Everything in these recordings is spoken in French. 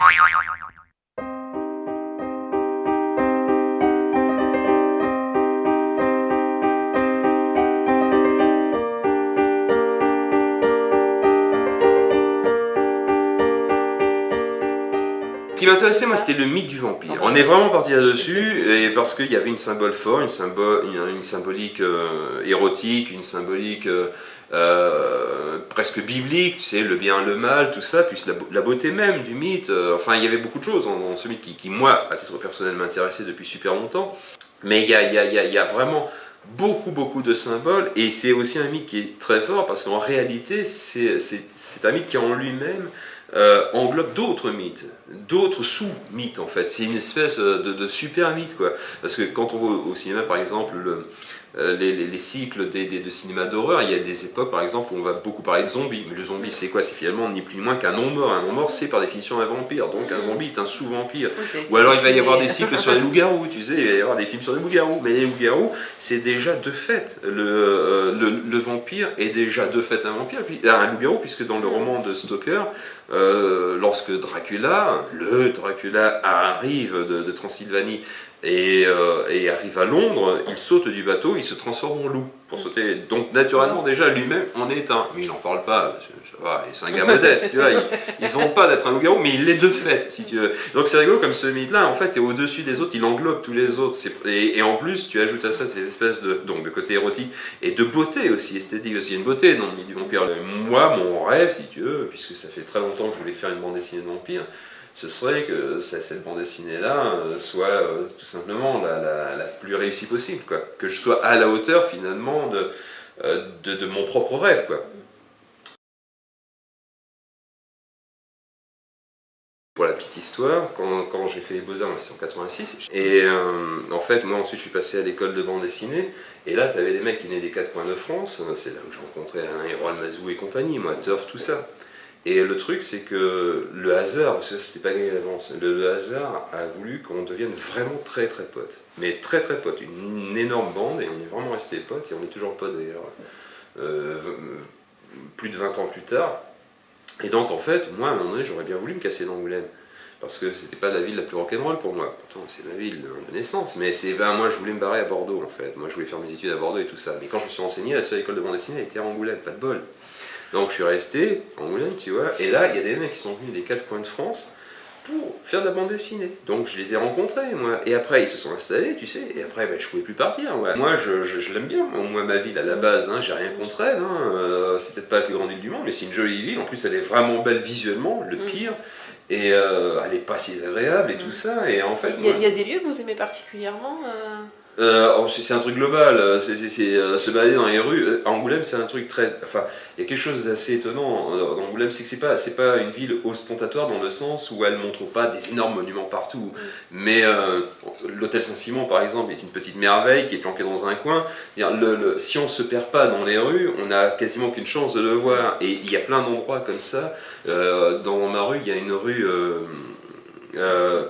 Ce qui m'intéressait, moi, c'était le mythe du vampire. On est vraiment parti là-dessus, et parce qu'il y avait une symbole fort, une symbolique érotique, une symbolique presque biblique, tu sais, le bien, le mal, tout ça, puis la beauté même du mythe. Enfin, il y avait beaucoup de choses dans ce mythe qui, moi, à titre personnel, m'intéressait depuis super longtemps. Mais il y a vraiment beaucoup de symboles, et c'est aussi un mythe qui est très fort, parce qu'en réalité, c'est un mythe qui en lui-même englobe d'autres mythes, d'autres sous-mythes en fait. C'est une espèce de super mythe, quoi. Parce que quand on va au cinéma, par exemple, les cycles de cinéma d'horreur, il y a des époques, par exemple, où on va beaucoup parler de zombies. Mais le zombie, c'est quoi? C'est finalement ni plus ni moins qu'un non-mort. Un non-mort, c'est par définition un vampire. Donc un zombie est un sous-vampire. Okay. Ou alors il va y avoir des cycles sur les loups-garous, tu sais, il va y avoir des films sur les loups-garous. Mais les loups-garous, c'est déjà de fait. Le vampire est déjà de fait un vampire, un loup-garou, puisque dans le roman de Stoker, lorsque le Dracula arrive de Transylvanie et arrive à Londres, il saute du bateau, il se transforme en loup pour sauter. Donc naturellement déjà lui-même en est un. Mais il n'en parle pas, ça va, c'est un gars modeste, tu vois, il se vante pas d'être un loup-garou, mais il l'est de fait, si tu veux. Donc c'est rigolo comme ce mythe-là, en fait, est au-dessus des autres, il englobe tous les autres. Et en plus, tu ajoutes à ça cette espèce de côté érotique et de beauté aussi, esthétique aussi. Il y a une beauté dans le mythe du vampire. Moi, mon rêve, si tu veux, puisque ça fait très longtemps que je voulais faire une bande dessinée de vampire, ce serait que cette bande dessinée-là soit tout simplement la plus réussie possible, quoi. Que je sois à la hauteur finalement de mon propre rêve, quoi. Pour la petite histoire, quand j'ai fait les Beaux-Arts, c'était en 86, et en fait, moi ensuite je suis passé à l'école de bande dessinée, et là tu avais des mecs qui venaient des quatre coins de France, c'est là où j'ai rencontré Alain Hérold, Mazou et compagnie, moi, Turf, tout ça. Et le truc, c'est que le hasard, parce que c'était pas gagné d'avance, le hasard a voulu qu'on devienne vraiment très potes. Mais très potes, une énorme bande, et on est vraiment restés potes, et on est toujours potes d'ailleurs, plus de 20 ans plus tard. Et donc en fait, moi à un moment donné, j'aurais bien voulu me casser d'Angoulême. Parce que c'était pas la ville la plus rock'n'roll pour moi. Pourtant, c'est ma ville de naissance. Mais moi, je voulais me barrer à Bordeaux, en fait. Moi, je voulais faire mes études à Bordeaux et tout ça. Mais quand je me suis renseigné, la seule école de bande dessinée était à Angoulême, pas de bol. Donc je suis resté à Angoulême, tu vois, et là il y a des mecs qui sont venus des quatre coins de France pour faire de la bande dessinée. Donc je les ai rencontrés, moi, et après ils se sont installés, tu sais, et après je pouvais plus partir. Ouais. Moi je l'aime bien, moi ma ville à la base, hein, j'ai rien contre elle, hein, c'est peut-être pas la plus grande ville du monde, mais c'est une jolie ville, en plus elle est vraiment belle visuellement, le pire, et elle est pas si agréable et tout ça, et en fait... Il y a des lieux que vous aimez particulièrement c'est un truc global, se balader dans les rues. À Angoulême, c'est un truc très... Enfin, il y a quelque chose d'assez étonnant dans Angoulême, c'est que c'est pas une ville ostentatoire dans le sens où elle ne montre pas des énormes monuments partout. Mais l'hôtel Saint-Simon, par exemple, est une petite merveille qui est planquée dans un coin. Si on ne se perd pas dans les rues, on n'a quasiment qu'une chance de le voir. Et il y a plein d'endroits comme ça. Dans ma rue, il y a une rue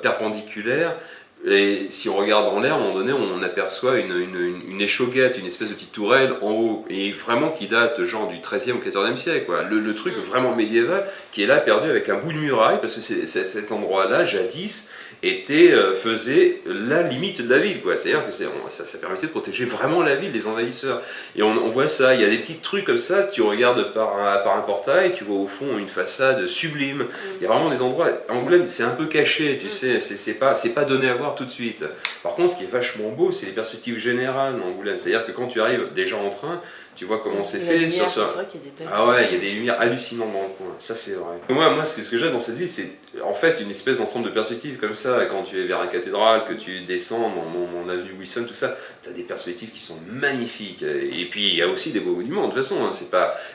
perpendiculaire. Et si on regarde en l'air, à un moment donné, on aperçoit une échauguette, une espèce de petite tourelle en haut, et vraiment qui date genre du XIIIe ou XIVe siècle, quoi. Le truc vraiment médiéval qui est là perdu avec un bout de muraille, parce que cet endroit-là, jadis, faisait la limite de la ville, quoi. C'est-à-dire que ça permettait de protéger vraiment la ville des envahisseurs. Et on voit ça, il y a des petits trucs comme ça, tu regardes par un portail, tu vois au fond une façade sublime. Il y a vraiment des endroits, Angoulême c'est un peu caché, tu sais, c'est pas donné à voir tout de suite. Par contre, ce qui est vachement beau, c'est les perspectives générales d'Angoulême. C'est-à-dire que quand tu arrives déjà en train, tu vois comment c'est fait. C'est vrai qu'il y a des belles... Ah ouais, il y a des lumières hallucinantes dans le coin, ça c'est vrai. Moi ce que j'aime dans cette ville, c'est en fait une espèce d'ensemble de perspectives comme ça. Quand tu es vers la cathédrale, que tu descends dans l'avenue Wilson, tout ça, tu as des perspectives qui sont magnifiques. Et puis il y a aussi des beaux monuments, de toute façon, hein,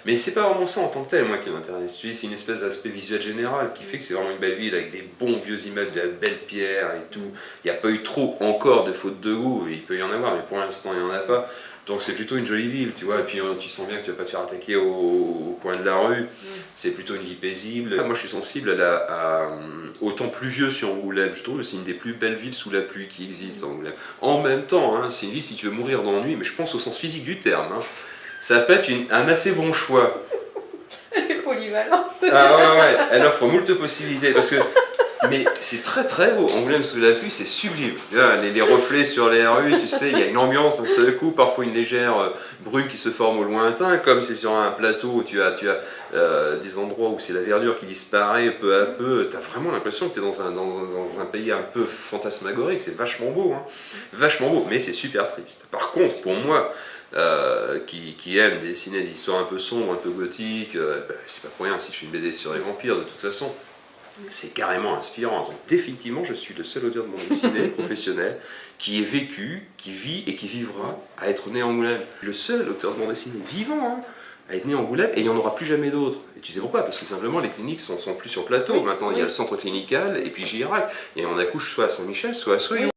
mais c'est pas vraiment ça en tant que tel, moi, qui m'intéresse. C'est une espèce d'aspect visuel général qui fait que c'est vraiment une belle ville avec des bons vieux immeubles, de belles pierres et tout. Il n'y a pas eu trop encore de fautes de goût, il peut y en avoir, mais pour l'instant il n'y en a pas. Donc c'est plutôt une jolie ville, tu vois, et puis tu sens bien que tu vas pas te faire attaquer au coin de la rue, c'est plutôt une vie paisible. Moi je suis sensible au temps pluvieux sur Angoulême, je trouve que c'est une des plus belles villes sous la pluie qui existent, Angoulême. En même temps, hein, c'est une ville si tu veux mourir d'ennui, mais je pense au sens physique du terme, hein, ça peut être un assez bon choix. Elle est polyvalente. Ah ouais, elle offre moult possibilités, parce que Mais c'est très très beau. Angoulême sous la pluie, c'est sublime. Tu vois, les reflets sur les rues, tu sais, il y a une ambiance d'un seul coup, parfois une légère brume qui se forme au lointain, comme c'est sur un plateau où tu as des endroits où c'est la verdure qui disparaît peu à peu. Tu as vraiment l'impression que tu es dans un pays un peu fantasmagorique. C'est vachement beau, hein. Vachement beau, mais c'est super triste. Par contre, pour moi, qui aime dessiner des histoires un peu sombres, un peu gothiques, c'est pas pour rien si je fais une BD sur les vampires de toute façon. C'est carrément inspirant. Donc, définitivement, je suis le seul auteur de bande dessinée professionnel qui ait vécu, qui vit et qui vivra à être né à Angoulême. Le seul auteur de bande dessinée vivant hein, à être né à Angoulême, et il n'y en aura plus jamais d'autres. Et tu sais pourquoi? Parce que simplement les cliniques sont plus sur plateau. Oui, Maintenant, il y a le centre clinical et puis Girac. Et on accouche soit à Saint-Michel, soit à Soyons.